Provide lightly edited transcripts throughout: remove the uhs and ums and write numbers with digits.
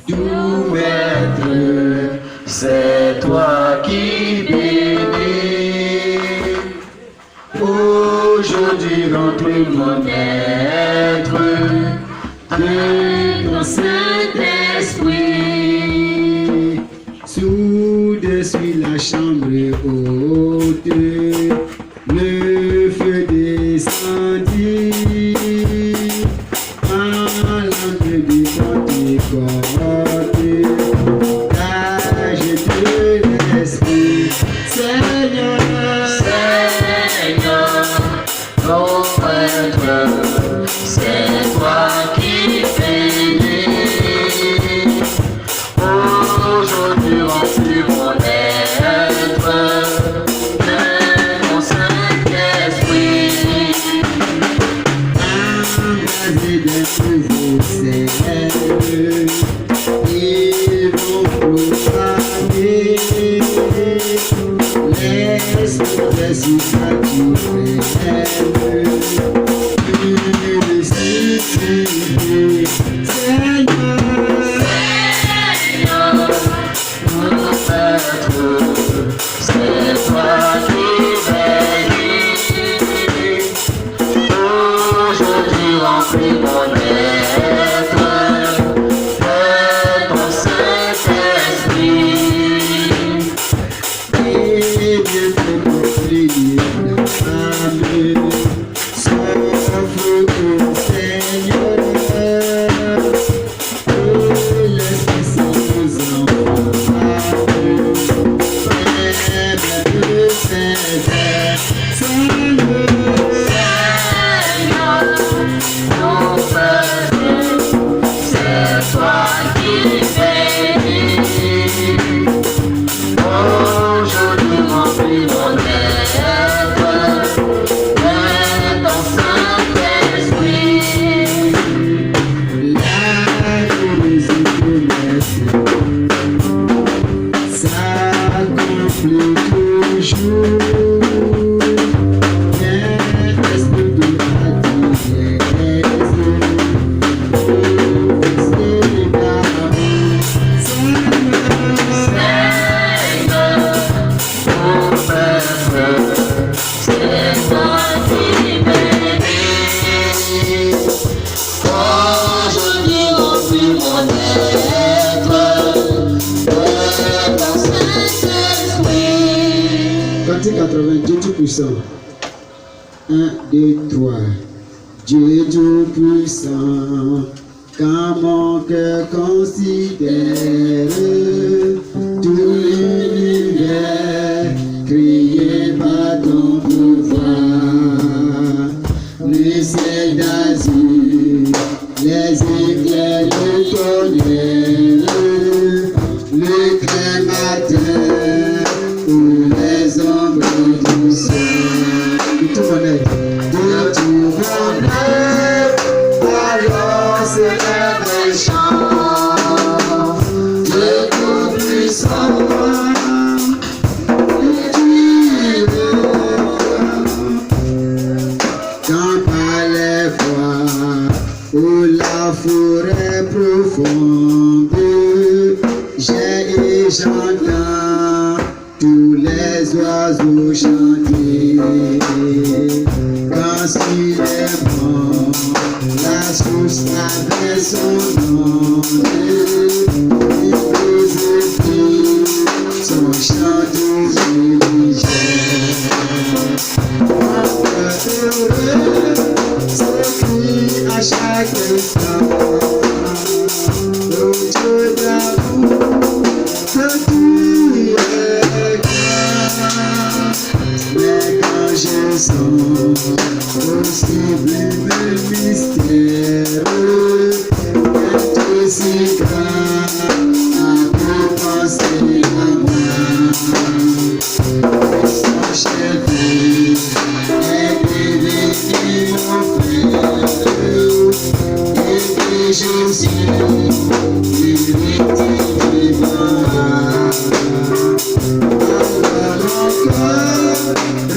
Tout maître, c'est toi qui bénis. Aujourd'hui rentre mon être de ton Saint-Esprit. Sous-dessus la chambre haute, le feu descendit à l'entrée du Pentecôte. Âge de l'Esprit, Seigneur, ton prêtre, c'est toi qui bénis. Aujourd'hui remplis mon être de ton Saint-Esprit. Embrasé de nouveaux cèdres, ils vont proclamer l'esprit suprême. Seigneur, mon Maître, c'est toi qui bénis. Aujourd'hui remplis mon être de ton Saint-Esprit. Et bientôt pour prier la femme, s'offre au Seigneur. L'Esprit Saint nous envoie, faible de ses ailes. Seigneur, mon Père, c'est toi qui bénis. Aujourd'hui remplis mon être de ton Saint-Esprit. La guérison promesse s'accomplit toujours. Esprit de gratitude, c'est toi qui bénis. Aujourd'hui remplis mon être de ton Saint-Esprit. Cantique 80, Dieu Tout-Puissant. 1, 2, 3. Dieu Tout-Puissant, quand mon cœur considère tout l'univers, crié par ton pouvoir, le ciel d'azur, les éclairs de tonnerre, le clair matin, ou les ombres du ciel. Tout mon être, de tout mon être, alors s'élève les chants de Tout-Puissant. Quand par les voies ou la forêt profonde, j'ai et j'entends tous les oiseaux chanter. Quand sur les bancs, la source avait son nom, il faisait son chant doux et léger. Heureux, s'écrie à chaque instant, le Dieu d'amour, que tu es grand. Mais quand je sens au sublime mystère, est aussi grand à pour penser à moi. Son chef est devenu mon frère, et que je suis l'unité divine. Alors encore,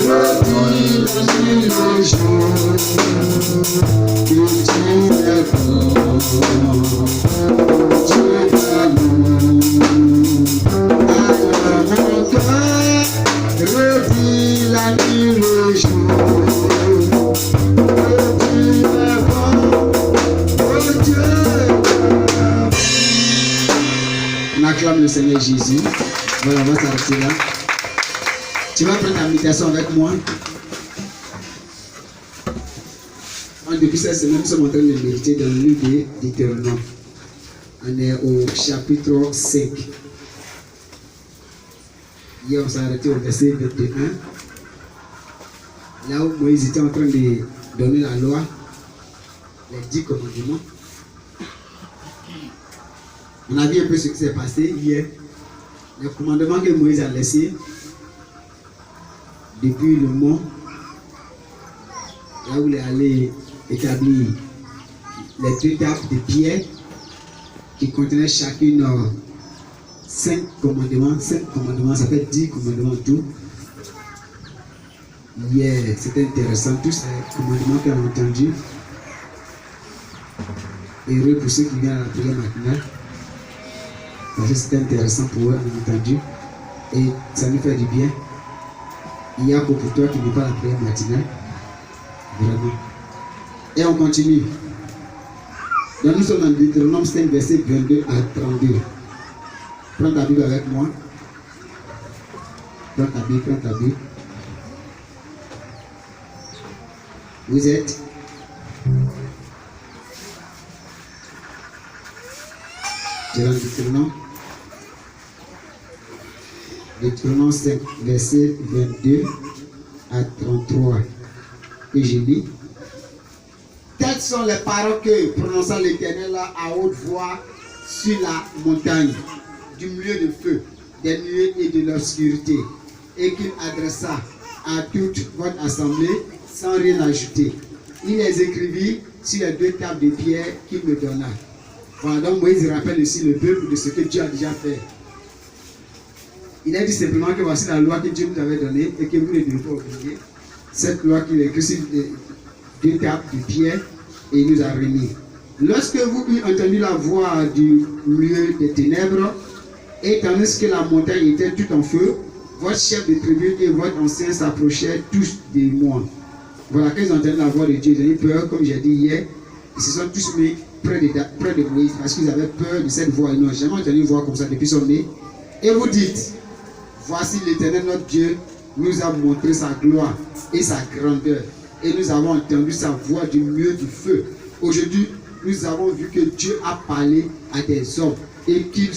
redis le jour que tu es grand, tu es On acclame le Seigneur Jésus. Voilà, on va s'arrêter là. Tu vas prendre ta méditation avec moi. Depuis cette semaine, nous sommes en train de méditer dans le livre de Deutéronome. On est au chapitre 5. Hier, on s'est arrêté au verset 21. Là où Moïse était en train de donner la loi, les 10 commandements. On a vu un peu ce qui s'est passé hier. Les commandements que Moïse a laissés depuis le mont, là où il est allé établir les 2 tables de pierre qui contenaient chacune 5 commandements. 5 commandements, ça fait 10 commandements tout. Hier, c'était intéressant, tous ces commandements qu'on a entendus. Heureux pour ceux qui viennent à la prière matinale. Parce que c'était intéressant pour eux, on a entendu. Et ça nous fait du bien. Il y a pour toi qui n'est pas la prière matinale. Vraiment. Et on continue. Donc nous sommes dans Deutéronome 5, verset 22 à 32. Prends ta Bible avec moi. Prends ta Bible, prends ta Bible. Vous êtes dans Deutéronome 5, verset 22 à 33. Et je lis. Telles sont les paroles que prononça l'Éternel à haute voix sur la montagne, du milieu de feu, des nuées et de l'obscurité, et qu'il adressa à toute votre assemblée sans rien ajouter. Il les écrivit sur les 2 tables de pierre qu'il me donna. Voilà, donc Moïse rappelle aussi le peuple de ce que Dieu a déjà fait. Il a dit simplement que voici la loi que Dieu nous avait donnée et que vous ne devez pas oublier. Cette loi qu'il a écrite sur les 2 tables de pierre et il nous a remis. Lorsque vous eûtes entendu la voix du milieu des ténèbres, et tandis que la montagne était toute en feu, votre chef de tribu et votre ancien s'approchaient tous de moi. Voilà, quand ils ont entendu la voix de Dieu, ils ont eu peur, comme j'ai dit hier, ils se sont tous mis près de Moïse parce qu'ils avaient peur de cette voix. Ils n'ont jamais entendu une voix comme ça depuis son nez. Et vous dites, voici l'Éternel notre Dieu nous a montré sa gloire et sa grandeur. Et nous avons entendu sa voix du milieu du feu. Aujourd'hui, nous avons vu que Dieu a parlé à des hommes et qu'ils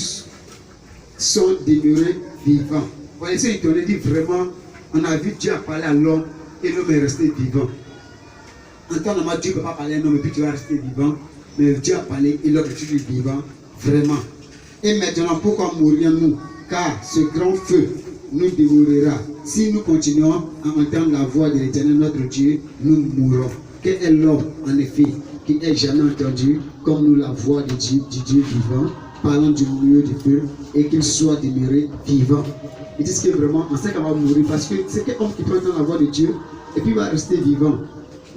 sont demeurés vivants. On essaie de dire vraiment, on a vu Dieu a parlé à l'homme et l'homme est resté vivant. En temps normal, Dieu ne peut pas parler à un homme et puis tu vas rester vivant. Mais Dieu a parlé et l'homme est toujours vivant, vraiment. Et maintenant, pourquoi mourrions-nous? Car ce grand feu nous dévorera. Si nous continuons à entendre la voix de l'Éternel notre Dieu, nous mourrons. Quel est l'homme, en effet, qui n'ait jamais entendu, comme nous, la voix de Dieu, du Dieu vivant, parlant du milieu du feu, et qu'il soit demeuré vivant? Ils disent que vraiment, on sait qu'on va mourir, parce que c'est quel homme qui peut entendre la voix de Dieu, et puis il va rester vivant.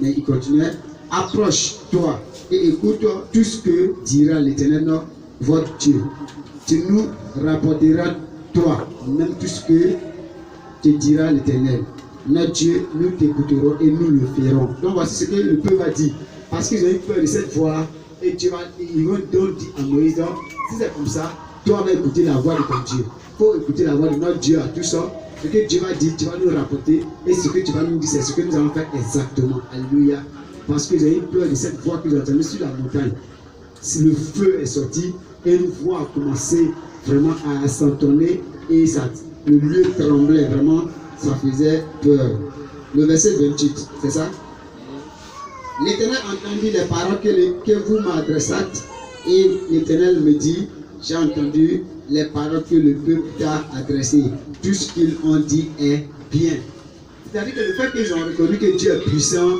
Mais il continuait, approche-toi et écoute tout ce que dira l'Éternel, votre Dieu. Tu nous rapporteras, toi, même tout ce que te dira l'Éternel. Notre Dieu, nous t'écouterons et nous le ferons. Donc voici ce que le peuple va dire. Parce qu'ils ont eu peur de cette voix, et Dieu va, ils vont donc dire à Moïse, donc, si c'est comme ça, toi vas écouter la voix de ton Dieu. Il faut écouter la voix de notre Dieu à tout ça. Ce que Dieu va dire, tu vas nous rapporter. Et ce que tu vas nous dire, c'est ce que nous allons faire exactement. Alléluia. Parce qu'ils ont eu peur de cette voix qu'ils ont entendue sur la montagne. Si le feu est sorti, et une voix a commencé vraiment à s'entonner, et ça, le lieu tremblait vraiment, ça faisait peur. Le verset 28, c'est ça? L'Éternel entendit les paroles que vous m'adressâtes, et l'Éternel me dit, j'ai entendu les paroles que le peuple t'a adressées. Tout ce qu'ils ont dit est bien. C'est-à-dire que le fait qu'ils ont reconnu que Dieu est puissant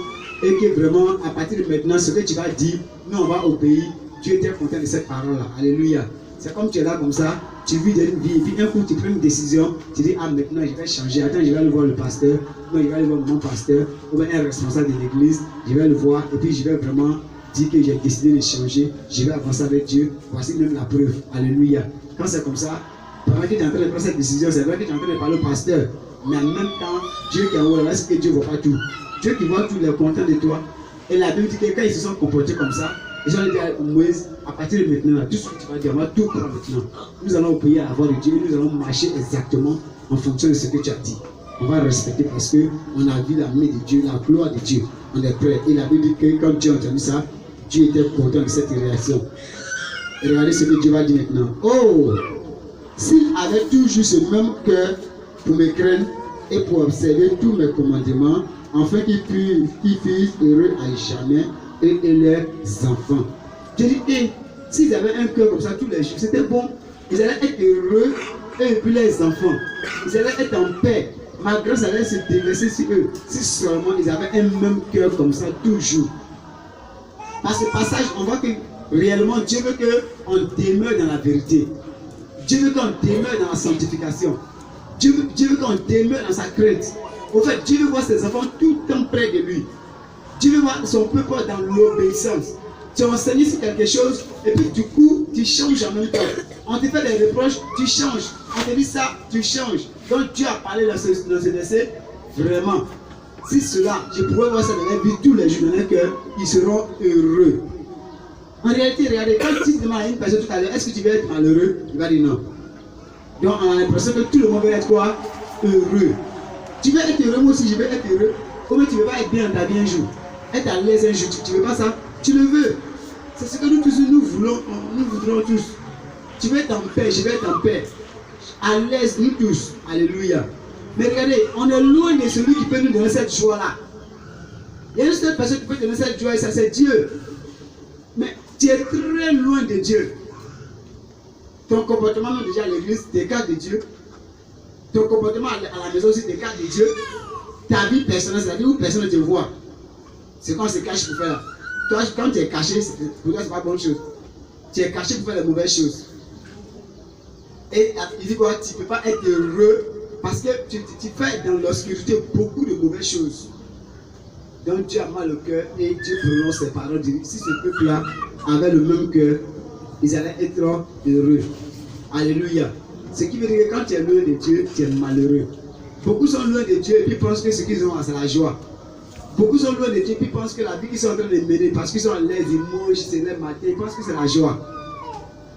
et que vraiment, à partir de maintenant, ce que tu vas dire, nous on va obéir. Dieu était content de cette parole-là. Alléluia. C'est comme tu es là comme ça, tu vis une vie, et puis un coup tu prends une décision, tu dis, ah maintenant je vais changer, attends je vais aller voir le pasteur, non je vais aller voir mon pasteur, ou bien un responsable de l'église, je vais le voir, et puis je vais vraiment dire que j'ai décidé de changer, je vais avancer avec Dieu, voici même la preuve. Alléluia. Quand c'est comme ça, pendant que tu es en train de prendre cette décision, c'est vrai que tu es en train de parler au pasteur, mais en même temps, Dieu qui est en haut là, c'est que Dieu ne voit pas tout. Dieu qui voit tout, il est content de toi. Et la Bible dit que quand ils se sont comportés comme ça, Les gens disaient à Moïse, à partir de maintenant, tout ce que tu vas dire, on va tout prendre maintenant. Nous allons payer à la voix de Dieu, nous allons marcher exactement en fonction de ce que tu as dit. On va respecter parce qu'on a vu la main de Dieu, la gloire de Dieu. On est prêt. Et la Bible dit que quand Dieu a entendu ça, Dieu était content de cette réaction. Et regardez ce que Dieu va dire maintenant. Oh, s'il avait toujours ce même cœur pour me craindre et pour observer tous mes commandements, afin qu'ils fussent heureux à jamais et leurs enfants. Dieu dit, et s'ils avaient un cœur comme ça tous les jours, c'était bon. Ils allaient être heureux et puis les enfants. Ils allaient être en paix. Ma grâce allait se déverser sur eux. Si seulement ils avaient un même cœur comme ça toujours. Par ce passage, on voit que réellement Dieu veut qu'on demeure dans la vérité. Dieu veut qu'on demeure dans la sanctification. Dieu veut qu'on demeure dans sa crainte. Au fait, Dieu veut voir ses enfants tout le temps près de lui. Dieu veut voir son peuple dans l'obéissance. Tu as enseigné sur quelque chose et puis du coup, tu changes en même temps. On te fait des reproches, tu changes. On te dit ça, tu changes. Donc Dieu a parlé dans ce verset, vraiment. Si cela, je pourrais voir ça dans la vie tous les jours, dans leur cœur, ils seront heureux. En réalité, regardez, quand tu demandes à une personne tout à l'heure, est-ce que tu veux être malheureux? Il va dire non. Donc on a l'impression que tout le monde veut être quoi? Heureux. Tu veux être heureux, moi aussi je veux être heureux. Comment tu ne veux pas être bien dans ta vie un jour? Être à l'aise un jour, tu ne veux pas ça? Tu le veux. C'est ce que nous tous nous voudrons tous. Tu veux être en paix, je veux être en paix. À l'aise, nous tous. Alléluia. Mais regardez, on est loin de celui qui peut nous donner cette joie-là. Il y a une seule personne qui peut donner cette joie et ça c'est Dieu. Mais tu es très loin de Dieu. Ton comportement, même déjà à l'église, t'écarte de Dieu. Ton comportement à la maison aussi t'écarte de Dieu. Ta vie personnelle, c'est-à-dire où personne ne te voit. C'est quand on se cache pour faire. Toi, quand tu es caché, pour toi, c'est pas bonne chose. Tu es caché pour faire les mauvaises choses. Et il dit quoi? Tu ne peux pas être heureux parce que tu fais dans l'obscurité beaucoup de mauvaises choses. Donc Dieu a mal au cœur et Dieu prononce ses paroles. Si ce peuple-là avait le même cœur, ils allaient être heureux. Alléluia. Ce qui veut dire que quand tu es loin de Dieu, tu es malheureux. Beaucoup sont loin de Dieu et puis pensent que ce qu'ils ont, c'est la joie. Beaucoup sont loin de Dieu et puis pensent que la vie qu'ils sont en train de mener, parce qu'ils sont à l'aise, ils mangent, c'est leur matin, ils pensent que c'est la joie.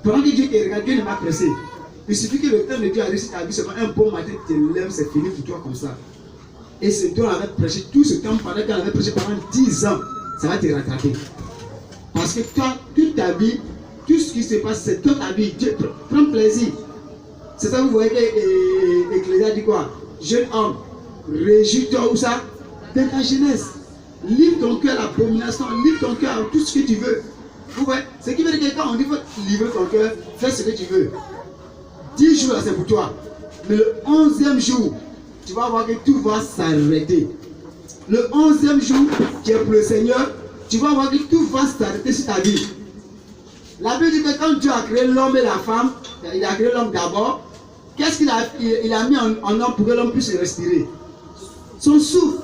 Pendant que Dieu te regarde, Dieu ne m'a pressé. Il suffit que le temps de Dieu arrive sur ta vie, seulement un bon matin, tu te lèves, c'est fini pour toi comme ça. Et ce dont on avait prêché tout ce temps, pendant qu'on avait prêché pendant 10 ans, ça va te rattraper. Parce que toi, toute ta vie, tout ce qui se passe, c'est toute ta vie. Dieu prend plaisir. C'est ça, vous voyez que l'Ecclésia dit quoi? Jeune homme, réjouis-toi où ça? Dans ta jeunesse. Livre ton cœur à l'abomination, livre ton cœur à tout ce que tu veux. Vous voyez? Ce qui veut dire que quand on dit faut livrer ton cœur, fais ce que tu veux. 10 jours là, c'est pour toi. Mais le 11e jour, tu vas voir que tout va s'arrêter. Le 11e jour, qui est pour le Seigneur, tu vas voir que tout va s'arrêter sur ta vie. La Bible dit que quand Dieu a créé l'homme et la femme, il a créé l'homme d'abord. Qu'est-ce qu'il a mis en homme pour que l'homme puisse respirer? Son souffle.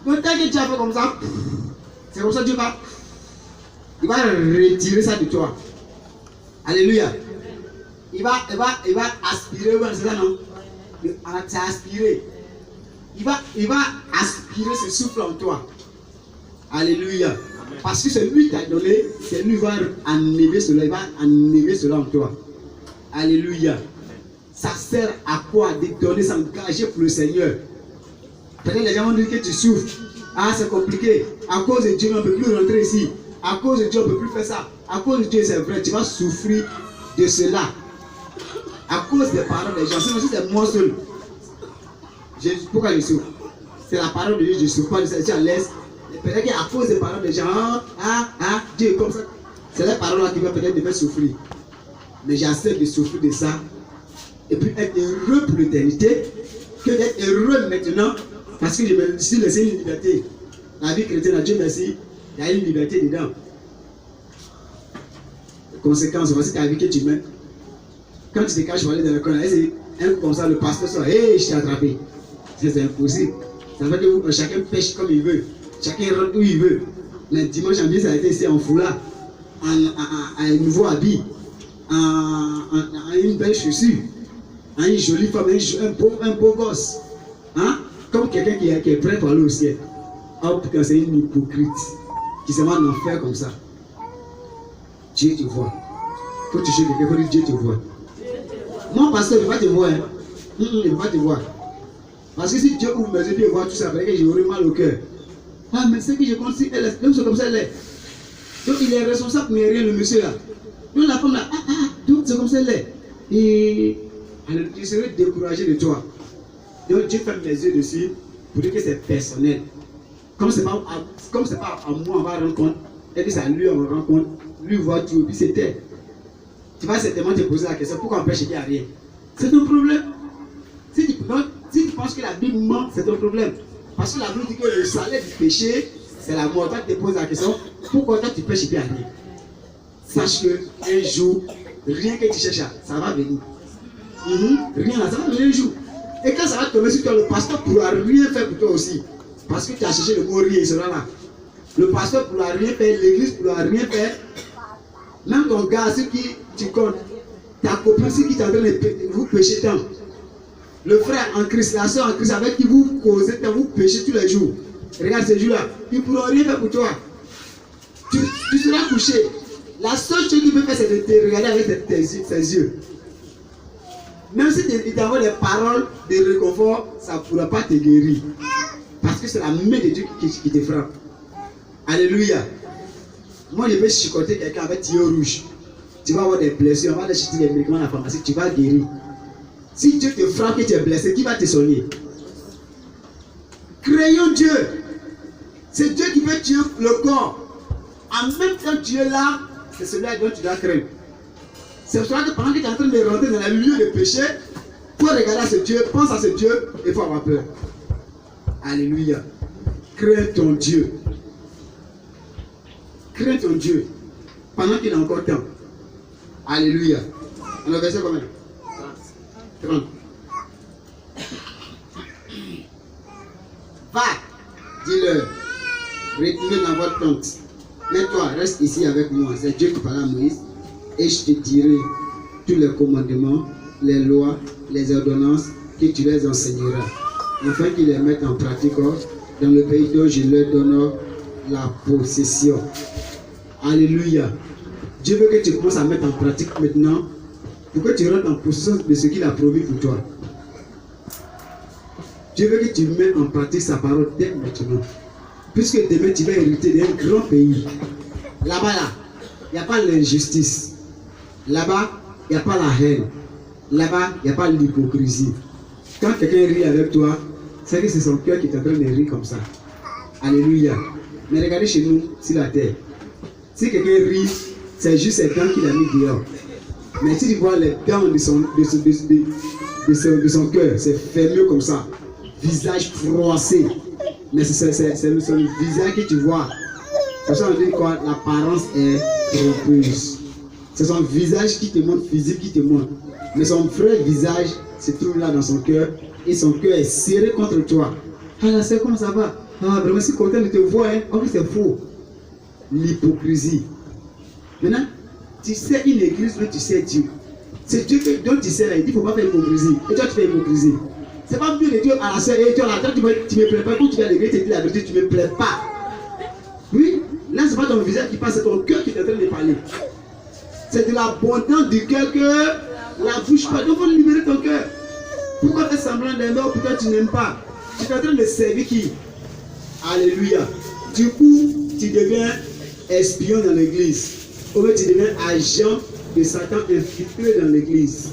Donc tant que tu as fait comme ça, c'est comme ça que Dieu va retirer ça de toi. Alléluia. Il va aspirer, c'est ça non? C'est aspirer. Il va aspirer ce souffle en toi. Alléluia. Parce que c'est lui qui t'a donné, c'est lui qui va enlever cela, il va enlever cela en toi. Alléluia. Ça sert à quoi? De donner, s'engager pour le Seigneur. Peut-être les gens vont dire que tu souffres. Ah, c'est compliqué. À cause de Dieu, on ne peut plus rentrer ici. À cause de Dieu, on ne peut plus faire ça. À cause de Dieu, c'est vrai, tu vas souffrir de cela. À cause des paroles des gens. Si c'est moi seul. Pourquoi je souffre? C'est la parole de Dieu, je ne souffre pas de ça. Je suis à l'aise. Peut-être qu'à cause des paroles des gens, Dieu est comme ça. C'est la parole qui va peut-être me faire souffrir. Mais j'accepte de souffrir de ça. Et puis être heureux pour l'éternité. Que d'être heureux maintenant. Parce que je me suis laissé une liberté. La vie chrétienne, à Dieu merci, il y a une liberté dedans. Conséquence, voici ta vie que tu mets. Quand tu te caches pour aller dans le coin, un comme ça, le pasteur sort, hey, je t'ai attrapé. C'est impossible. Ça veut dire que chacun pêche comme il veut. Chacun rentre où il veut. Le dimanche en ça a été ici en foulard, en un nouveau habit, en une belle chaussure, en une jolie femme, un beau gosse. Hein? Comme quelqu'un qui est prêt pour aller au ciel. Oh putain, c'est une hypocrite qui se met en enfer comme ça. Dieu te voit. Il faut toucher quelqu'un, il faut dire Dieu te voit. Mon pasteur, il ne va pas te voir. Hein. Il ne va pas te voir. Parce que si Dieu ouvre mes yeux et voit tout ça, après que j'aurai mal au cœur. Ah, mais c'est que je considère, elle est, donc c'est comme ça elle est. Donc il est responsable pour rien, le monsieur là. Donc la femme là, donc c'est comme ça elle est. Et alors, je serai découragé de toi. Donc Dieu ferme les yeux dessus pour dire que c'est personnel. Comme c'est pas à moi, on va rendre compte, et que c'est à lui, on va rendre compte, lui voit tout, et puis c'était. Tu vas certainement te poser la question, pourquoi on pêche et qu'il n'y a rien? C'est ton problème. Si tu penses que la Bible ment, c'est ton problème. Parce que la Bible dit que le salaire du péché, c'est la mort. Toi, tu te poses la question, pourquoi toi tu pêches et qu'il n'y a rien? Sache qu'un jour, rien que tu cherches, ça va venir. Rien là, ça va venir un jour. Et quand ça va tomber sur toi, le pasteur ne pourra rien faire pour toi aussi. Parce que tu as cherché le mot rien, il sera là. Le pasteur ne pourra rien faire, l'église ne pourra rien faire. Même ton gars, ceux qui tu comptes, ta copine, ceux qui est en train de vous pécher tant. Le frère en Christ, la soeur en Christ, avec qui vous causez tant, vous péchez tous les jours. Regarde ces jours-là, ils ne pourront rien faire pour toi. Tu seras couché. La seule chose qu'il peut faire, c'est de te regarder avec ses yeux. Même si il t'envoie des paroles de réconfort, ça ne pourra pas te guérir. Parce que c'est la main de Dieu qui te frappe. Alléluia. Moi, je vais chicoter quelqu'un avec tuyau rouge. Tu vas avoir des blessures, on va aller chercher des médicaments à la pharmacie, tu vas guérir. Si Dieu te frappe et tu es blessé, qui va te soigner? Craignons Dieu. C'est Dieu qui peut tuer le corps. En même temps que tu es là, c'est celui-là dont tu dois craindre. C'est pour cela que pendant que tu es en train de rentrer dans le lieu de péché, pour regarder à ce Dieu, pense à ce Dieu, et il faut avoir peur. Alléluia. Crains ton Dieu. Crains ton Dieu. Pendant qu'il a encore temps. Alléluia. Alors, verset combien? 30. Va, dis-leur, retournez dans votre tente. Mais toi, reste ici avec moi. C'est Dieu qui parle à Moïse. Et je te dirai tous les commandements, les lois, les ordonnances que tu les enseigneras, afin qu'ils les mettent en pratique dans le pays dont je leur donne la possession. Alléluia. Dieu veut que tu commences à mettre en pratique maintenant pour que tu rentres en possession de ce qu'il a promis pour toi. Dieu veut que tu mettes en pratique sa parole dès maintenant. Puisque demain tu vas hériter d'un grand pays. Là-bas, il n'y a pas l'injustice. Là-bas, il n'y a pas la haine. Là-bas, il n'y a pas l'hypocrisie. Quand quelqu'un rit avec toi, c'est que c'est son cœur qui est en train de rire comme ça. Alléluia. Mais regardez chez nous, sur la terre. Si quelqu'un rit, c'est juste ses dents qu'il a mis dehors. Mais si tu vois les dents de son cœur, c'est fermé comme ça. Visage froissé. Mais c'est son visage que tu vois. C'est ça qu'on dit quoi? L'apparence est trompeuse. C'est son visage qui te montre, physique qui te montre. Mais son vrai visage se trouve là dans son cœur. Et son cœur est serré contre toi. Ah là, c'est comment ça va? Ah, vraiment, je suis content de te voir. Hein? Oh, c'est faux. L'hypocrisie. Maintenant, tu sais une église où tu sais Dieu. C'est Dieu dont tu sais là. Il dit qu'il ne faut pas faire hypocrisie. Et toi, tu fais hypocrisie. C'est pas mieux de dire à la soeur, et toi, là, tu ne me plais pas. Quand tu viens à l'église, tu dis la vérité, tu ne me plais pas. Oui, là, ce n'est pas ton visage qui passe, c'est ton cœur qui est en train de parler. C'est de l'abondance du cœur que la bouche parle. Donc, il faut libérer ton cœur. Pourquoi faire semblant d'aimer ou pourquoi tu n'aimes pas? Tu es en train de servir qui? Alléluia. Du coup, tu deviens espion dans l'église. Ou bien tu deviens agent de Satan infiltré dans l'église.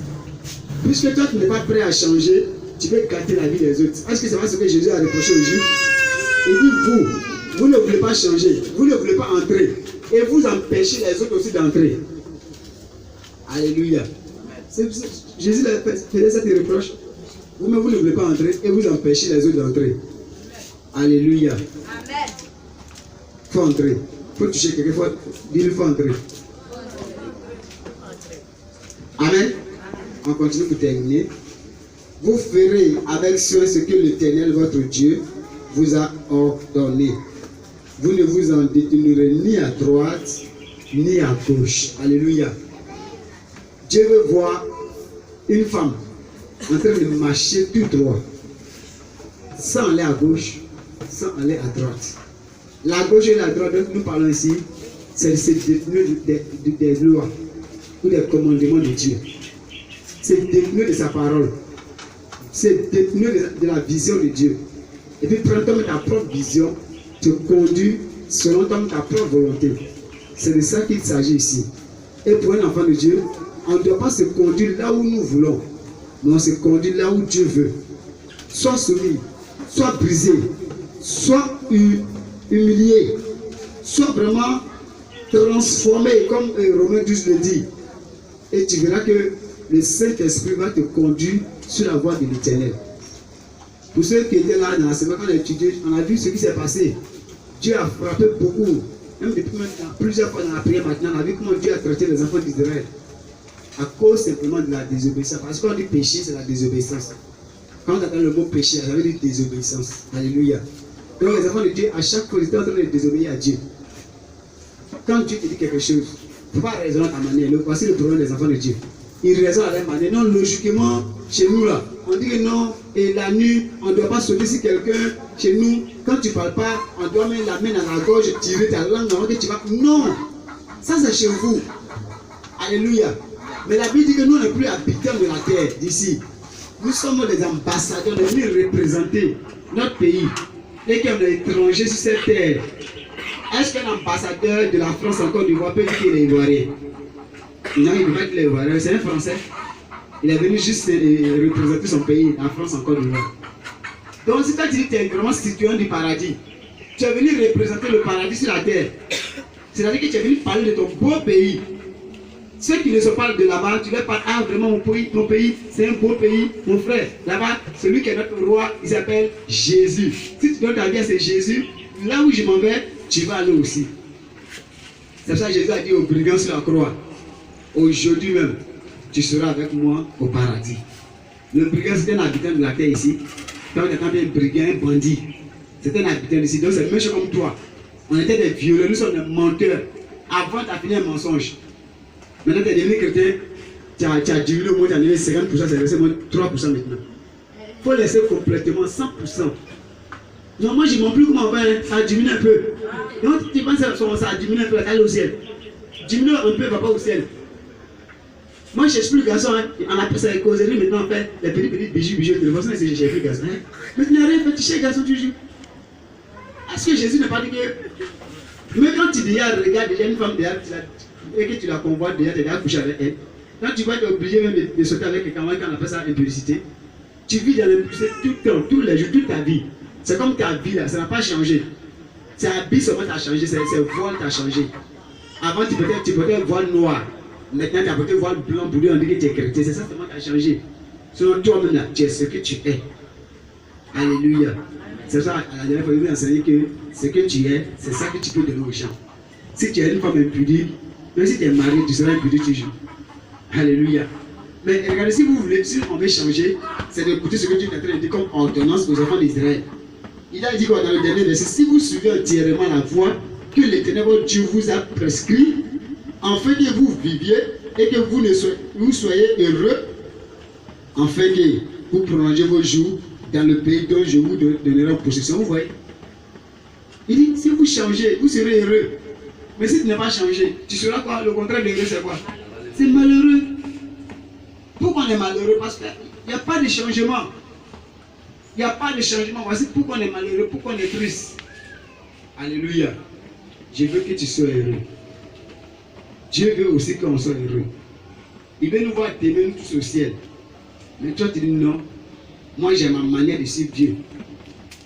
Puisque toi, tu n'es pas prêt à changer, tu veux gâter la vie des autres. Est-ce que c'est pas ce que Jésus a reproché aux Juifs? Il dit, vous ne voulez pas changer, vous ne voulez pas entrer. Et vous empêchez les autres aussi d'entrer. Alléluia. Jésus faisait cette reproche. Vous ne voulez pas entrer et vous empêchez les autres d'entrer. Alléluia. Il faut entrer. Il faut toucher quelqu'un. Il faut entrer. Amen. On continue pour terminer. Vous ferez avec soin ce que l'Éternel, votre Dieu, vous a ordonné. Vous ne vous en détournerez ni à droite, ni à gauche. Alléluia. Dieu veut voir une femme en train de marcher tout droit, sans aller à gauche, sans aller à droite. La gauche et la droite dont nous parlons ici, c'est détourner des lois ou des commandements de Dieu. C'est détourner de sa parole. C'est détourner de la vision de Dieu. Et puis prendre ta propre vision, te conduire selon ta propre volonté. C'est de ça qu'il s'agit ici. Et pour un enfant de Dieu, on ne doit pas se conduire là où nous voulons, mais on se conduit là où Dieu veut. Soit soumis, soit brisé, soit humilié, soit vraiment transformé, comme Romains 12 le dit. Et tu verras que le Saint-Esprit va te conduire sur la voie de l'Éternel. Pour ceux qui étaient là dans la semaine, quand on a étudié, on a vu ce qui s'est passé. Dieu a frappé beaucoup. Même depuis maintenant, plusieurs fois dans la prière maintenant, on a vu comment Dieu a traité les enfants d'Israël. À cause simplement de la désobéissance. Parce que quand on dit péché, c'est la désobéissance. Quand on entend le mot péché, ça veut dire désobéissance. Alléluia. Donc les enfants de Dieu, à chaque fois, ils étaient en train de désobéir à Dieu. Quand Dieu te dit quelque chose, il ne faut pas raisonner à ta manière. Voici le problème des enfants de Dieu. Ils raisonnent à leur manière. Non, logiquement, chez nous là, on dit que non, et la nuit, on ne doit pas sauter sur quelqu'un. Chez nous, quand tu ne parles pas, on doit mettre la main dans la gorge, tirer ta langue avant que tu vas. Non, ça c'est chez vous. Alléluia. Mais la Bible dit que nous, on n'est plus habitants de la terre d'ici. Nous sommes des ambassadeurs, nous venons représenter notre pays. Et qu'on est étranger sur cette terre. Est-ce qu'un ambassadeur de la France en Côte d'Ivoire peut dire qu'il est ivoirien? Non, il ne peut pas dire qu'il est ivoirien, c'est un Français. Il est venu juste représenter son pays, la France en Côte d'Ivoire. Donc si tu dis que tu es vraiment citoyen du paradis, tu es venu représenter le paradis sur la terre. C'est-à-dire que tu es venu parler de ton beau pays. Ceux qui ne sont pas de là-bas, tu leur parles, ah vraiment mon pays, c'est un beau pays, mon frère. Là-bas, celui qui est notre roi, il s'appelle Jésus. Si tu donnes ta vie à ce Jésus, là où je m'en vais, tu vas aller aussi. C'est ça que Jésus a dit aux brigands sur la croix. Aujourd'hui même, tu seras avec moi au paradis. Le brigand, c'était un habitant de la terre ici. Quand on entend un brigand, un bandit, c'était un habitant ici. Donc c'est le même chose comme toi. On était des violeurs, nous sommes des menteurs. Avant, tu as fini un mensonge. Maintenant, tu es devenu chrétien, tu as diminué au moins, tu as donné 50%, c'est resté moins 3% maintenant. Il faut laisser complètement 100%. Non, moi je ne m'en plus comment on va, ça a diminué un peu. Donc tu penses que ça a diminué un peu, ça aller au ciel. Diminue un peu, va pas au ciel. Moi je n'explique garçon, hein. On appelle ça les causeries, maintenant on fait les petits bijoux, de façon c'est chez les garçons. Mais tu n'as rien fait, tu sais garçon toujours. Est-ce que Jésus n'a pas dit que. Mais quand tu dis, regarde déjà une femme derrière, et que tu la convoites déjà, tu es déjà couché avec elle. Quand tu vas être obligé même de sauter avec quelqu'un, quand on appelle ça impudicité, tu vis dans l'impudicité tout le temps, tous les jours, toute ta vie. C'est comme ta vie là, ça n'a pas changé. C'est habit seulement qui a changé, c'est voile qui a changé. Avant tu portais un voile noir, maintenant tu as porté un voile blanc pour dire on dit que tu es chrétien, c'est ça seulement qui a changé. Selon toi-même là, tu es ce que tu es. Alléluia. C'est ça, à la dernière fois, il m'a enseigné que ce que tu es, c'est ça que tu peux donner aux gens. Si tu es une femme impudique, même si tu es marié, tu seras impudique toujours. Alléluia. Mais regardez, si vous voulez, si on veut changer, c'est d'écouter ce que Dieu est en train de dire comme ordonnance aux enfants d'Israël. Il a dit quoi dans le dernier verset, si vous suivez entièrement la voie que l'Éternel votre Dieu vous a prescrit, afin que vous viviez et que vous soyez heureux, afin que vous prolongez vos jours dans le pays dont je vous donnerai en possession. Vous voyez? Il dit, si vous changez, vous serez heureux. Mais si tu n'as pas changé, tu seras quoi? Le contraire de heureux, c'est quoi? C'est malheureux. Pourquoi on est malheureux? Parce qu'il n'y a pas de changement. Il n'y a pas de changement. Voici pourquoi on est malheureux, pourquoi on est triste. Alléluia. Je veux que tu sois heureux. Dieu veut aussi qu'on soit heureux. Il veut nous voir t'aimer nous tous au ciel. Mais toi tu dis non. Moi j'ai ma manière de suivre Dieu.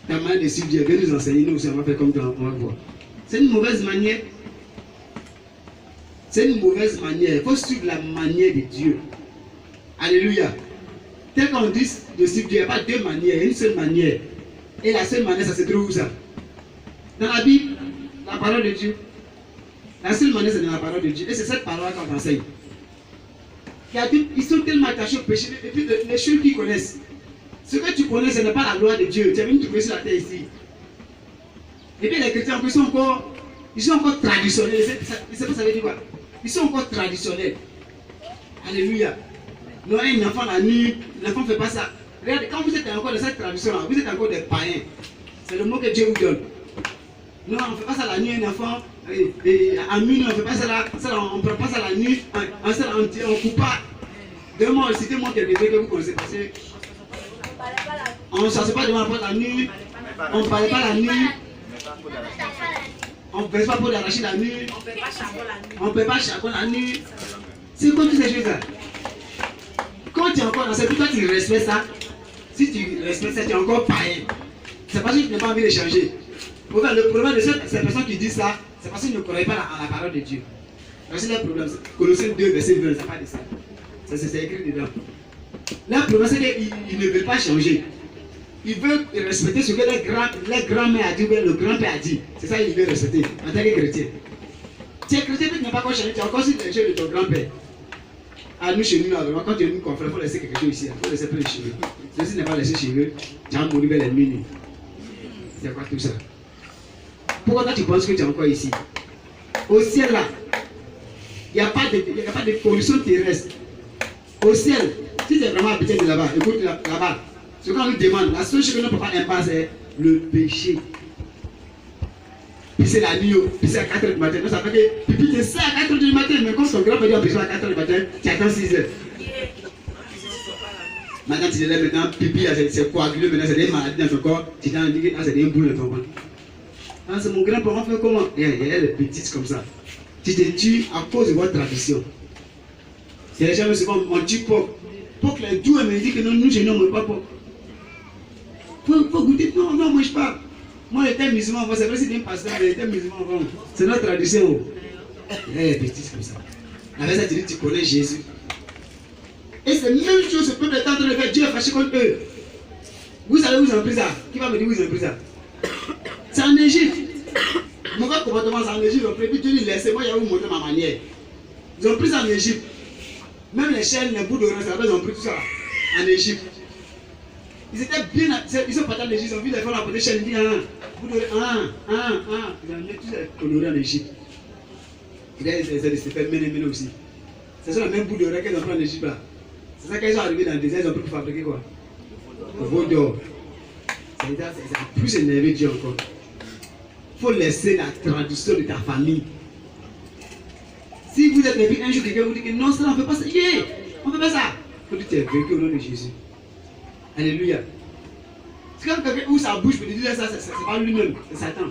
Ta manière de suivre Dieu, viens nous enseigner, nous aussi on va faire comme toi, on va voir. C'est une mauvaise manière. C'est une mauvaise manière. Il faut suivre la manière de Dieu. Alléluia. Tel qu'on dit de suivre Dieu, il n'y a pas deux manières, il y a une seule manière. Et la seule manière, ça se trouve où ça? Dans la Bible, la parole de Dieu. La seule manière, c'est dans la parole de Dieu. Et c'est cette parole qu'on enseigne. Ils sont tellement attachés au péché. Et puis les choses qu'ils connaissent. Ce que tu connais, ce n'est pas la gloire de Dieu. Tu es venu trouver sur la terre ici. Et puis les chrétiens, ils sont encore traditionnels. Ils savent ça veut dire quoi? Ils sont encore traditionnels. Alléluia. Non, un enfant la nuit, l'enfant ne fait pas ça. Regardez, quand vous êtes encore dans cette tradition-là, vous êtes encore des païens. C'est le mot que Dieu vous donne. Non, on ne fait pas ça la nuit, un enfant, À minuit, on ne fait pas ça là, on ne prend pas ça la nuit, on ne coupe pas. Demain, citez-moi quelque chose que vous connaissez. Parce que on ne chasse pas devant la porte la nuit, on ne parle pas la nuit, on ne pèse pas pour l'arracher la nuit, on ne peut pas charbon la nuit. C'est comme toutes ces choses-là. Quand tu es encore dans cette, toi tu respectes ça. Si tu respectes ça, tu es encore païen. C'est parce que tu n'as pas envie de changer. Le problème de ces personnes qui disent ça, c'est parce qu'ils ne croient pas à la parole de Dieu. C'est le problème. Colossiens 2, verset 20, ça parle de ça. C'est écrit dedans. Le problème, c'est qu'ils ne veulent pas changer. Ils veulent respecter ce que les grands-mères a dit, le grand-père a dit. C'est ça qu'ils veulent respecter en tant que chrétien. Tu es chrétien, mais tu n'as pas encore changé. Tu as encore su les choses de ton grand-père. À nous, chez nous, quand tu es une confrère, il faut laisser quelque chose ici. Il faut laisser plein de cheveux. Si tu n'as pas laissé cheveux, tu as mouru vers les minutes. C'est quoi tout ça? Pourquoi toi tu penses que tu es encore ici? Au ciel là, il n'y a pas de pollution terrestre. Au ciel, si tu es vraiment habité de là-bas, écoute là-bas, ce qu'on nous demande, la seule chose que nous ne pouvons pas imposer, c'est le péché. Puis c'est la nuit, puis c'est à 4h du matin. Donc ça fait que pipi tu sais à 4h du matin, mais comme ton grand-père dit en besoin à 4h du matin, tu attends 6h. Maintenant tu te lèves maintenant, pipi c'est coagulé, maintenant c'est des maladies dans ton corps, tu t'en dis que c'est des boules dans ton corps. Ah, c'est mon grand-père, on fait comment? Il y a des petites comme ça. Tu te tues à cause de votre tradition. C'est les gens qui souvent on tue porc. Pour que les doux me disent que non, nous je ne mange pas porc. Faut goûter, non, on ne mange pas. Moi j'étais musulman, c'est vrai que c'est un pasteur, mais j'étais musulman avant. C'est notre tradition. Il y a des petites comme ça. Avec ça, tu dis tu connais Jésus. Et c'est la même chose, ce peuple est en train de faire. Dieu est fâché contre eux. Vous savez où ils ont pris ça? Qui va me dire où ils ont pris ça? C'est en Égypte. Mon comportement, c'est en Égypte. Ils ont pris, puis Dieu dit laissez-moi, il y a vous montrer ma manière. Ils ont pris ça en Égypte. Même les chaînes, les bouts d'orange, ils ont pris tout ça en Égypte. Ils étaient bien, ils sont partis en Égypte, ils ont vu les femmes apporter chaînes, ils disent bout d'orange, ils ont mis tout ça coloré en Égypte. Ils ont essayé de se faire mener aussi. C'est ça le même bout d'orange qu'ils ont pris en Égypte là. C'est ça qu'ils sont arrivés dans le désert, ils ont pris pour fabriquer quoi? Le veau d'or. Ça a plus énervé Dieu encore. Il faut laisser la tradition de ta famille. Si vous êtes vécu un jour, quelqu'un vous dit que non, ça on ne fait pas ça. On ne fait pas ça. Il faut dire que tu es vécu au nom de Jésus. Alléluia. C'est comme quelqu'un où sa bouche peut dire ça, c'est pas lui-même, c'est Satan.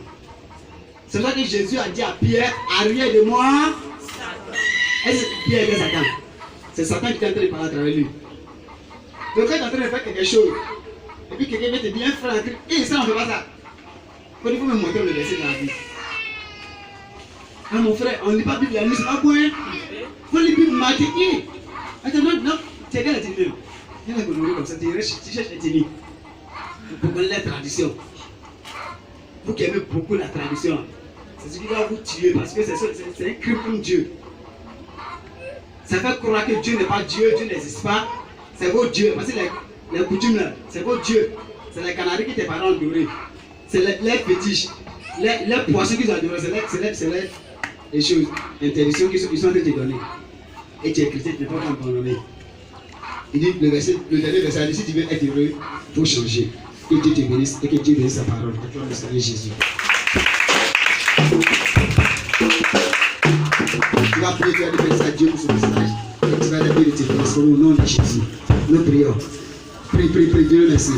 C'est pour ça que Jésus a dit à Pierre, arrière de moi. Est-ce que Pierre est Satan? C'est Satan qui est en train de parler à travers lui. Donc quand tu es en train de faire quelque chose, et puis quelqu'un vient te dire, un frère en Christ, ça on ne fait pas ça. Il faut me montrer le verset dans la Bible. Ah mon frère, on ne lit pas la Bible la nuit, c'est pas bon. Il faut lire la Bible matin. Attends, non, tu es bien la tenue même. Il y a un gonorrhée comme ça, tu cherches la tenue. Pour connaître la tradition. Vous qui aimez beaucoup la tradition, c'est ce qui va vous tuer parce que c'est un crime contre Dieu. Ça fait croire que Dieu n'est pas Dieu, Dieu n'existe pas. C'est votre Dieu. Parce que les coutumes là, c'est votre Dieu. C'est les canaris qui tes parents ont adoré. C'est les fétiches. Les poissons qu'ils ont adoré, c'est les choses, interdictions qu'ils sont en train de te donner. Et tu es chrétien, tu n'es pas abandonné. Il dit, le dernier verset, si tu veux être heureux, il faut changer. Que Dieu te bénisse et que Dieu bénisse sa parole. Que tu vas le Seigneur Jésus. Tu vas prier, tu vas dire ça à Dieu pour ce message. Et tu vas dire de te transformer au nom de Jésus. Nous prions. Prie, Dieu merci.